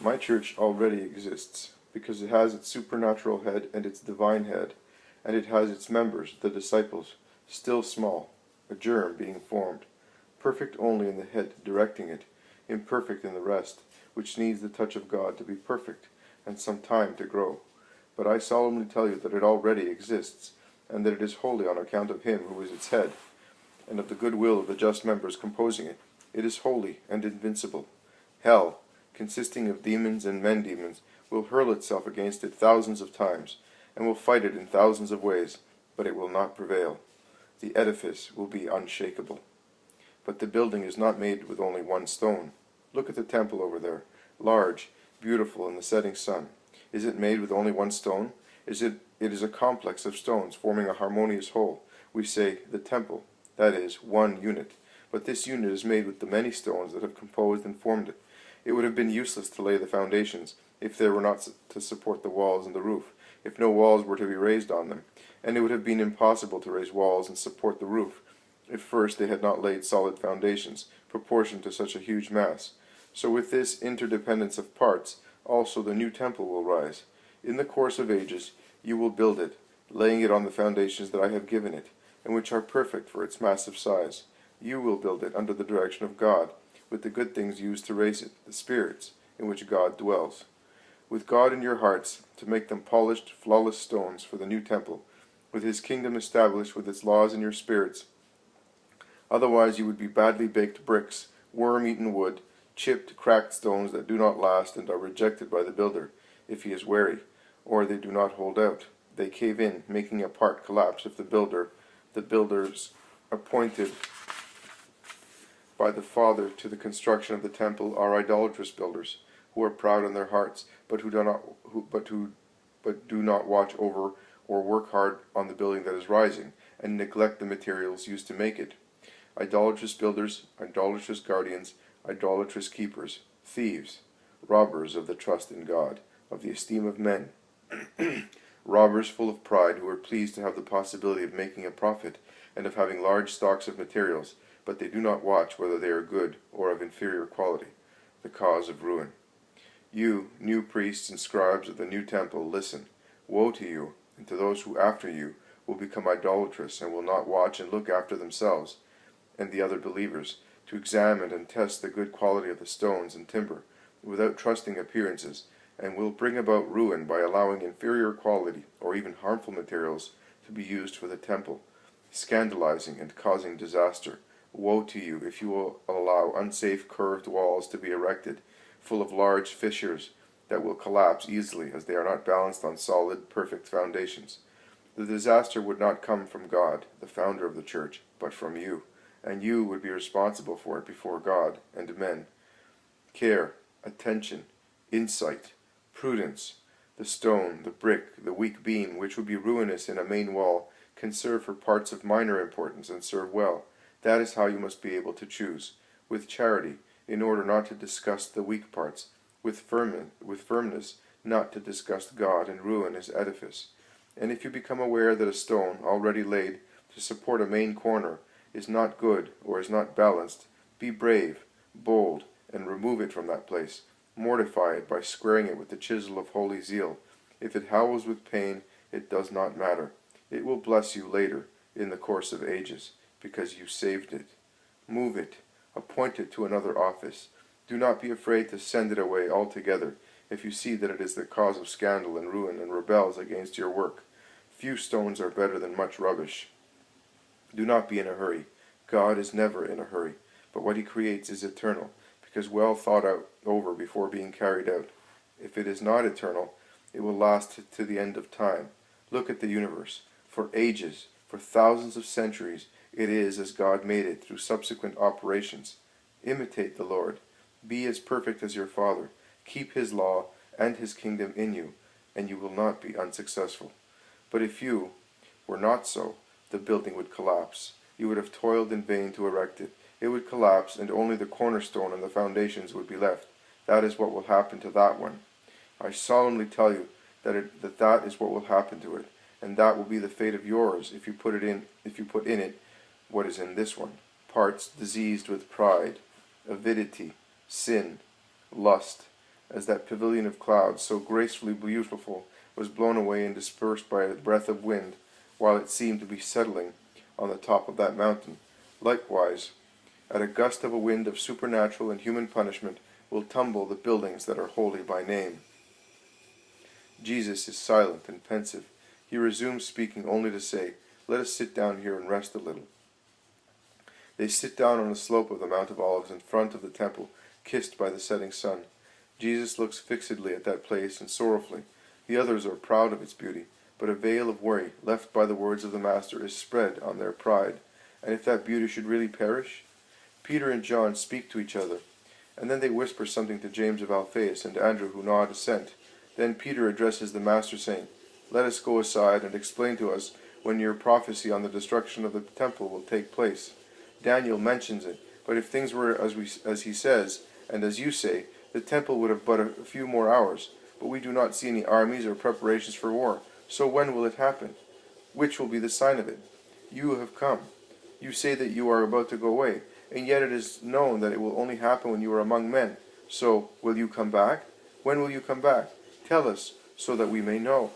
My church already exists, because it has its supernatural head and its divine head, and it has its members, the disciples, still small, a germ being formed, perfect only in the head directing it, imperfect in the rest, which needs the touch of God to be perfect, and some time to grow. But I solemnly tell you that it already exists, and that it is holy on account of him who is its head, and of the good will of the just members composing it. It is holy and invincible. Hell, consisting of demons and men-demons, will hurl itself against it thousands of times, and will fight it in thousands of ways, but it will not prevail. The edifice will be unshakable. But the building is not made with only one stone. Look at the temple over there, large, beautiful in the setting sun. Is it made with only one stone? It is a complex of stones forming a harmonious whole. We say, the temple, that is, one unit. But this unit is made with the many stones that have composed and formed it. It would have been useless to lay the foundations, if they were not to support the walls and the roof, if no walls were to be raised on them. And it would have been impossible to raise walls and support the roof, if first they had not laid solid foundations, proportioned to such a huge mass. So with this interdependence of parts, also the new temple will rise. In the course of ages, you will build it, laying it on the foundations that I have given it, and which are perfect for its massive size. You will build it under the direction of God, with the good things used to raise it, the spirits, in which God dwells. With God in your hearts, to make them polished, flawless stones for the new temple, with his kingdom established with its laws in your spirits. Otherwise you would be badly baked bricks, worm-eaten wood, chipped, cracked stones that do not last and are rejected by the builder, if he is wary, or they do not hold out. They cave in, making a part collapse if the builders appointed by the Father to the construction of the temple are idolatrous builders, who are proud in their hearts, but do not watch over or work hard on the building that is rising, and neglect the materials used to make it. Idolatrous builders, idolatrous guardians, idolatrous keepers, thieves, robbers of the trust in God, of the esteem of men, robbers full of pride who are pleased to have the possibility of making a profit and of having large stocks of materials, but they do not watch whether they are good or of inferior quality, the cause of ruin. You, new priests and scribes of the new temple, listen. Woe to you, and to those who after you will become idolatrous and will not watch and look after themselves and the other believers, to examine and test the good quality of the stones and timber, without trusting appearances, and will bring about ruin by allowing inferior quality or even harmful materials to be used for the temple, scandalizing and causing disaster. Woe to you if you will allow unsafe curved walls to be erected, full of large fissures that will collapse easily as they are not balanced on solid, perfect foundations. The disaster would not come from God, the founder of the church, but from you, and you would be responsible for it before God and men. Care, attention, insight, prudence, the stone, the brick, the weak beam, which would be ruinous in a main wall, can serve for parts of minor importance and serve well. That is how you must be able to choose, with charity, in order not to disgust the weak parts, with firmness, not to disgust God and ruin his edifice. And if you become aware that a stone, already laid to support a main corner, is not good or is not balanced, be brave, bold, and remove it from that place. Mortify it by squaring it with the chisel of holy zeal. If it howls with pain, it does not matter. It will bless you later, in the course of ages, because you saved it. Move it, appoint it to another office. Do not be afraid to send it away altogether, if you see that it is the cause of scandal and ruin and rebels against your work. Few stones are better than much rubbish. Do not be in a hurry. God is never in a hurry, but what he creates is eternal, because well thought over before being carried out. If it is not eternal, it will last to the end of time. Look at the universe. For ages, for thousands of centuries, it is as God made it through subsequent operations. Imitate the Lord. Be as perfect as your Father. Keep his law and his kingdom in you, and you will not be unsuccessful. But if you were not so, the building would collapse. You would have toiled in vain to erect it. It would collapse, and only the cornerstone and the foundations would be left. That is what will happen to that one. I solemnly tell you that is what will happen to it, and that will be the fate of yours if you put in it what is in this one: parts diseased with pride, avidity, sin, lust, as that pavilion of clouds, so gracefully beautiful, was blown away and dispersed by a breath of wind, while it seemed to be settling on the top of that mountain. Likewise, at a gust of a wind of supernatural and human punishment, will tumble the buildings that are holy by name. Jesus is silent and pensive. He resumes speaking only to say, "Let us sit down here and rest a little." They sit down on the slope of the Mount of Olives in front of the temple, kissed by the setting sun. Jesus looks fixedly at that place and sorrowfully. The others are proud of its beauty, but a veil of worry, left by the words of the Master, is spread on their pride. And if that beauty should really perish? Peter and John speak to each other, and then they whisper something to James of Alphaeus and Andrew, who nod assent. Then Peter addresses the Master, saying, "Let us go aside and explain to us when your prophecy on the destruction of the temple will take place. Daniel mentions it, but if things were as he says, and as you say, the temple would have but a few more hours. But we do not see any armies or preparations for war. So when will it happen? Which will be the sign of it? You have come. You say that you are about to go away, and yet it is known that it will only happen when you are among men. So, will you come back? When will you come back? Tell us, so that we may know."